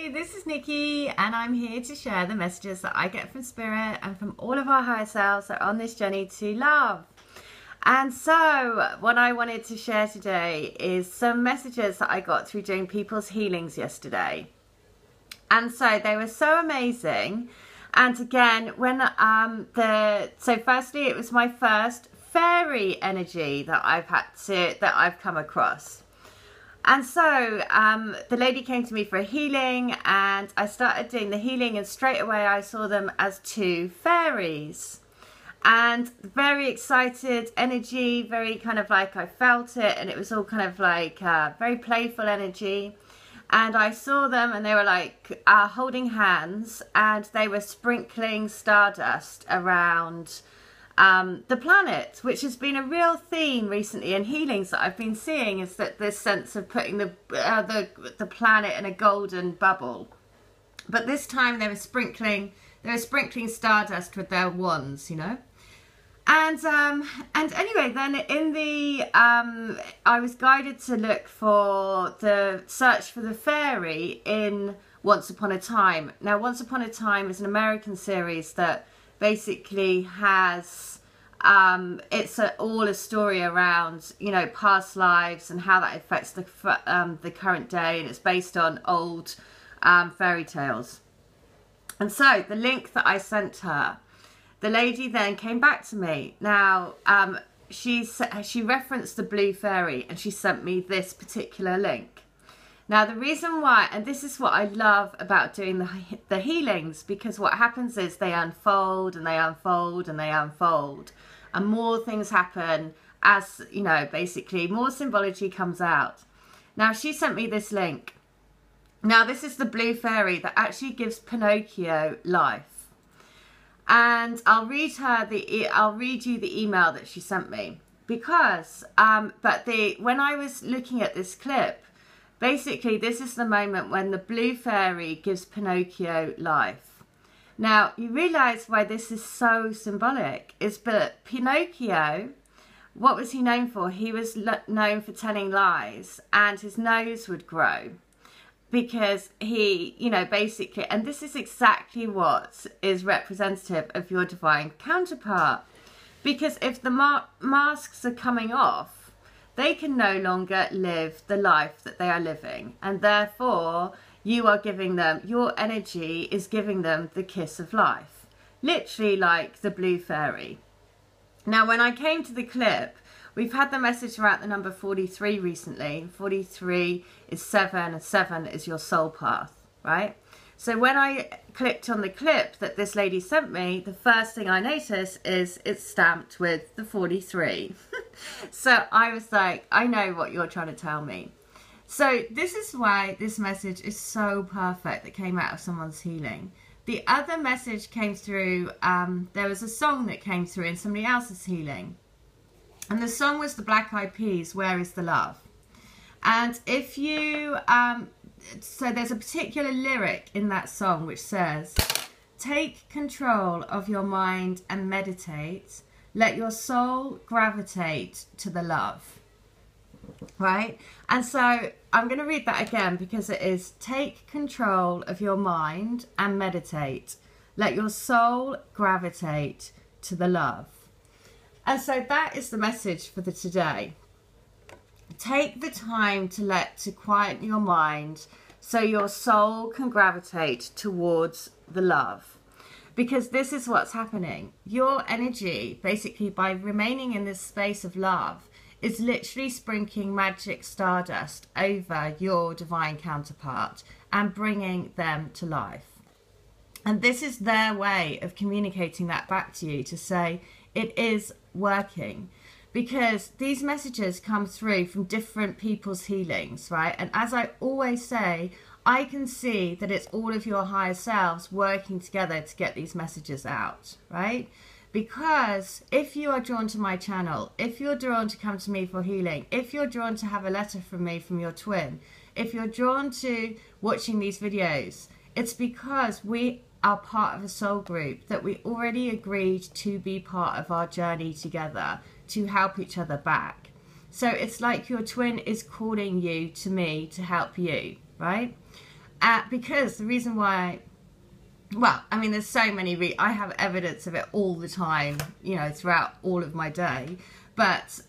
Hi, this is Nikki, and I'm here to share the messages that I get from Spirit and from all of our higher selves that are on this journey to love. And so what I wanted to share today is some messages that I got through doing people's healings yesterday. And so they were so amazing. And again, when so firstly, it was my first fairy energy that I've come across. And so the lady came to me for a healing, and I started doing the healing, and straight away I saw them as two fairies. And very excited energy, very kind of like I felt it, and it was all kind of like very playful energy. And I saw them, and they were like holding hands, and they were sprinkling stardust around the planet, which has been a real theme recently in healings that I've been seeing, is that this sense of putting the planet in a golden bubble. But this time they were sprinkling stardust with their wands, you know. And anyway, then in the I was guided to look for search for the fairy in Once Upon a Time. Now, Once Upon a Time is an American series that basically has it's all a story around, you know, past lives and how that affects the current day, and it's based on old fairy tales. And so the link that I sent her, the lady then came back to me. Now she referenced the blue fairy, and she sent me this particular link. Now, the reason why, and this is what I love about doing the healings, because what happens is they unfold and they unfold and they unfold, and more things happen as, you know, basically more symbology comes out. Now, she sent me this link. Now, this is the blue fairy that actually gives Pinocchio life. And I'll read you the email that she sent me, because when I was looking at this clip, basically, this is the moment when the blue fairy gives Pinocchio life. Now, you realise why this is so symbolic is that Pinocchio, what was he known for? He was known for telling lies, and his nose would grow because he, you know, basically, and this is exactly what is representative of your divine counterpart. Because if the masks are coming off, they can no longer live the life that they are living, and therefore you are giving them, your energy is giving them the kiss of life, literally like the blue fairy. Now, when I came to the clip, we've had the message about the number 43 recently. 43 is 7, and 7 is your soul path, right? So when I clicked on the clip that this lady sent me, the first thing I noticed is it's stamped with the 43. So I was like, I know what you're trying to tell me. So this is why this message is so perfect that came out of someone's healing. The other message came through, there was a song that came through in somebody else's healing. And the song was the Black Eyed Peas, Where is the Love? And if you... so there's a particular lyric in that song which says, take control of your mind and meditate. Let your soul gravitate to the love. Right? And so I'm going to read that again, because it is, take control of your mind and meditate. Let your soul gravitate to the love. And so that is the message for today. Take the time to quiet your mind so your soul can gravitate towards the love. Because this is what's happening. Your energy, basically, by remaining in this space of love, is literally sprinkling magic stardust over your divine counterpart and bringing them to life. And this is their way of communicating that back to you, to say it is working. Because these messages come through from different people's healings, right? And as I always say, I can see that it's all of your higher selves working together to get these messages out, right? Because if you are drawn to my channel, if you're drawn to come to me for healing, if you're drawn to have a letter from me from your twin, if you're drawn to watching these videos, it's because we are part of a soul group that we already agreed to be part of our journey together, to help each other back. So it's like your twin is calling you to me to help you, right? because the reason why, well, I mean, there's so many, I have evidence of it all the time, you know, throughout all of my day. But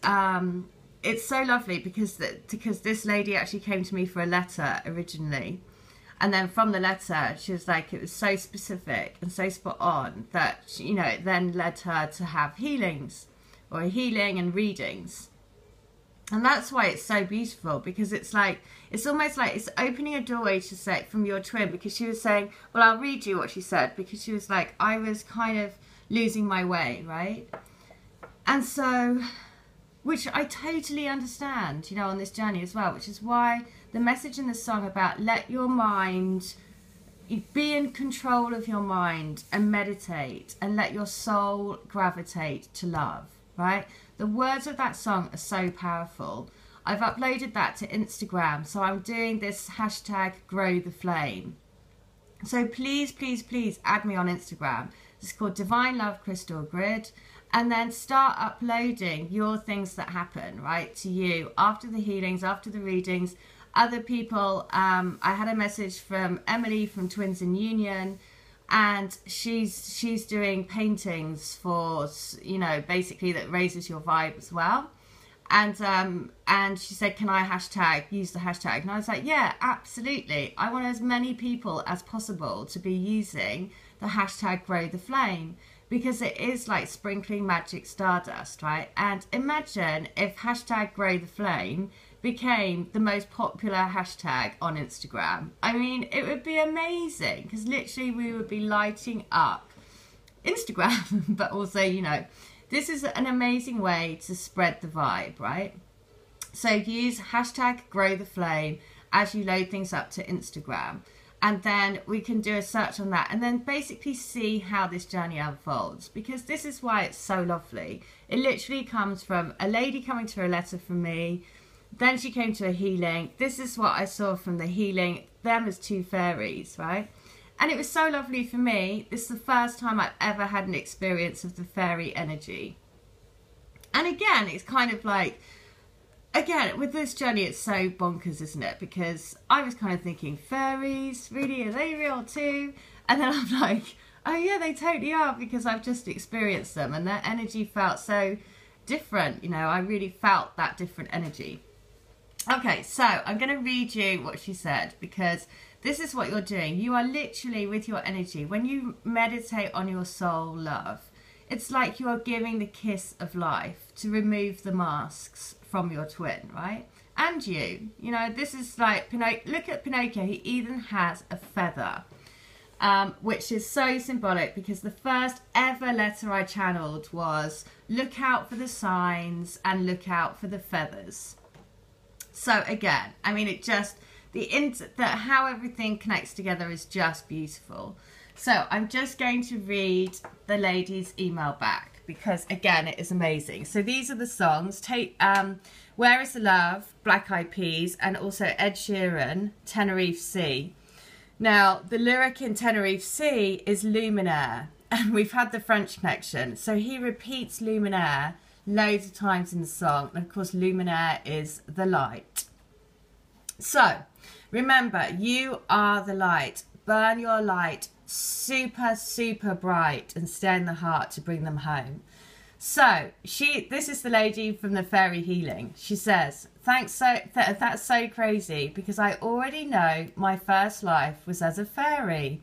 it's so lovely because this lady actually came to me for a letter originally. And then from the letter, she was like, it was so specific and so spot on that, you know, it then led her to have healings or healing and readings. And that's why it's so beautiful, because it's like, it's almost like it's opening a doorway to say from your twin, because she was saying, well, I'll read you what she said, because she was like, I was kind of losing my way, right? And so, which I totally understand, you know, on this journey as well, which is why the message in the song about let your mind, be in control of your mind and meditate and let your soul gravitate to love, right? The words of that song are so powerful. I've uploaded that to Instagram, so I'm doing this hashtag grow the flame. So please, please, please add me on Instagram. It's called divinelovecrystalgrid. And then start uploading your things that happen, right, to you after the healings, after the readings. Other people, I had a message from Emily from Twins in Union, and she's doing paintings for, you know, basically that raises your vibe as well. And she said, can I use the hashtag? And I was like, yeah, absolutely. I want as many people as possible to be using the hashtag grow the flame, because it is like sprinkling magic stardust, right? And imagine if hashtag grow the flame became the most popular hashtag on Instagram. I mean, it would be amazing, because literally we would be lighting up Instagram. But also, you know, this is an amazing way to spread the vibe, right? So use hashtag grow the flame as you load things up to Instagram. And then we can do a search on that and then basically see how this journey unfolds, because this is why it's so lovely. It literally comes from a lady coming to a letter from me. Then she came to a healing. This is what I saw from the healing. Them as two fairies, right? And it was so lovely for me. This is the first time I've ever had an experience of the fairy energy. And again, it's kind of like, again, with this journey, it's so bonkers, isn't it? Because I was kind of thinking, fairies, really, are they real too? And then I'm like, oh yeah, they totally are, because I've just experienced them and their energy felt so different. You know, I really felt that different energy. Okay, so I'm going to read you what she said, because this is what you're doing. You are literally, with your energy, when you meditate on your soul love, it's like you are giving the kiss of life to remove the masks from your twin, right? And you know, this is like, look at Pinocchio, he even has a feather, which is so symbolic, because the first ever letter I channeled was, look out for the signs and look out for the feathers. So again, I mean, it just, how everything connects together is just beautiful. So I'm just going to read the lady's email back, because again, it is amazing. So these are the songs. Where is the Love, Black Eyed Peas, and also Ed Sheeran, Tenerife Sea. Now, the lyric in Tenerife Sea is Luminaire, and we've had the French connection. So he repeats Luminaire loads of times in the song, and of course Luminaire is the light. So remember, you are the light. Burn your light super, super bright and stay in the heart to bring them home. So this is the lady from the fairy healing. She says, thanks, that's so crazy, because I already know my first life was as a fairy,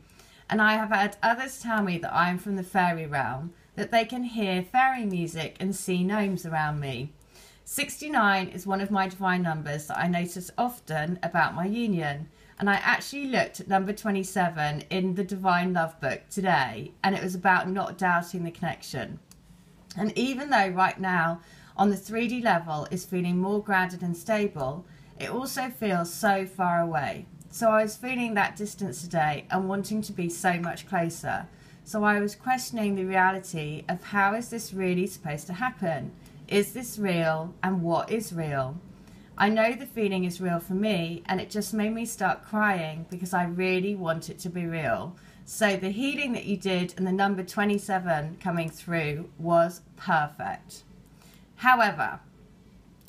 and I have had others tell me that I'm from the fairy realm, that they can hear fairy music and see gnomes around me. 69 is one of my divine numbers that I notice often about my union, and I actually looked at number 27 in the Divine Love book today, and it was about not doubting the connection. And even though right now on the 3D level is feeling more grounded and stable, it also feels so far away. So I was feeling that distance today and wanting to be so much closer. So I was questioning the reality of, how is this really supposed to happen? Is this real, and what is real? I know the feeling is real for me, and it just made me start crying because I really want it to be real. So the healing that you did and the number 27 coming through was perfect. However,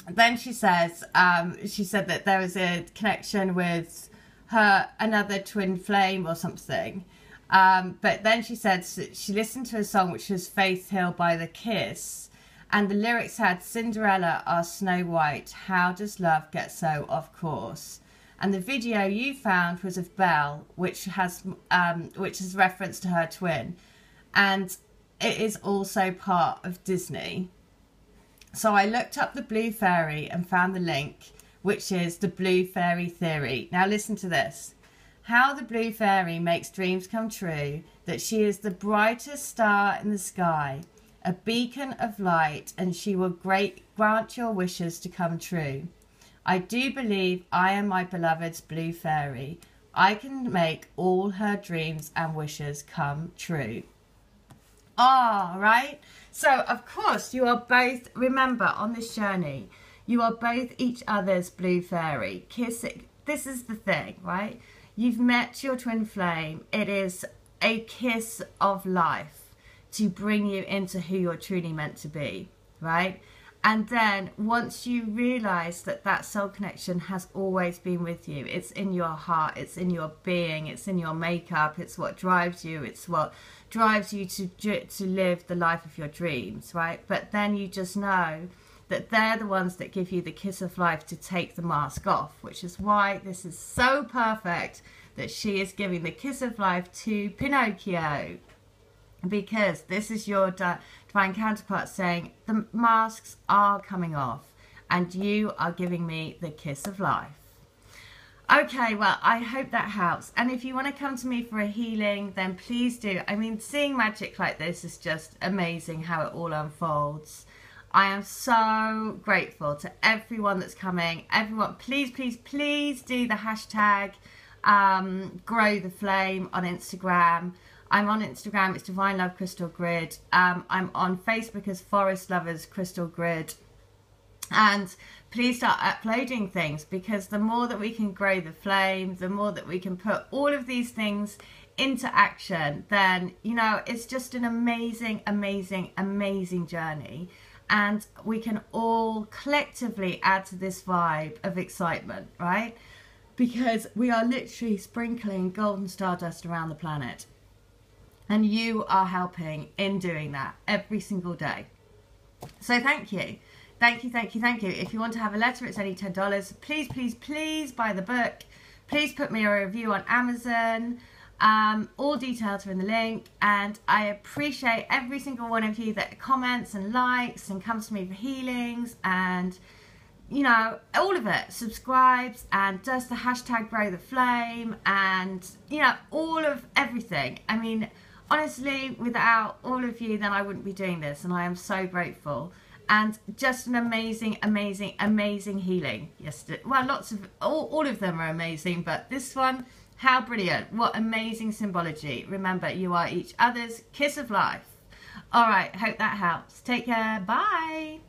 then she says, she said that there was a connection with her another twin flame or something. But then she said she listened to a song which was Faith Hill by The Kiss, and the lyrics had Cinderella or Snow White, how does love get so of course. And the video you found was of Belle, which is reference to her twin, and it is also part of Disney. So I looked up the Blue Fairy and found the link, which is the Blue Fairy Theory. Now listen to this. How the Blue Fairy makes dreams come true, that she is the brightest star in the sky, a beacon of light, and she will grant your wishes to come true. I do believe I am my beloved's Blue Fairy. I can make all her dreams and wishes come true. Ah, right? So, of course, you are both, remember, on this journey, you are both each other's Blue Fairy. Kissing. This is the thing, right? You've met your twin flame. It is a kiss of life to bring you into who you're truly meant to be, right? And then once you realize that that soul connection has always been with you, it's in your heart, it's in your being, it's in your makeup, it's what drives you, it's what drives you to live the life of your dreams, right? But then you just know that they're the ones that give you the kiss of life to take the mask off, which is why this is so perfect that she is giving the kiss of life to Pinocchio, because this is your divine counterpart saying the masks are coming off and you are giving me the kiss of life. Okay, well, I hope that helps. And if you want to come to me for a healing, then please do. I mean, seeing magic like this is just amazing how it all unfolds. I am so grateful to everyone that's coming. Everyone, please, please, please do the hashtag Grow the Flame on Instagram. I'm on Instagram, it's divinelovecrystalgrid. I'm on Facebook as Forest Lovers Crystal Grid. And please start uploading things, because the more that we can grow the flame, the more that we can put all of these things into action, then, you know, it's just an amazing, amazing, amazing journey. And we can all collectively add to this vibe of excitement, right? Because we are literally sprinkling golden stardust around the planet. And you are helping in doing that every single day. So thank you. Thank you, thank you, thank you. If you want to have a letter, it's only $10. Please, please, please buy the book. Please put me a review on Amazon. All details are in the link. And I appreciate every single one of you that comments and likes and comes to me for healings. And, you know, all of it. Subscribes and does the hashtag Grow the Flame. And, you know, all of everything. I mean, honestly, without all of you, then I wouldn't be doing this, and I am so grateful. And just an amazing, amazing, amazing healing yesterday. Well, lots of, all of them are amazing, but this one, how brilliant. What amazing symbology. Remember, you are each other's kiss of life. All right, hope that helps. Take care. Bye.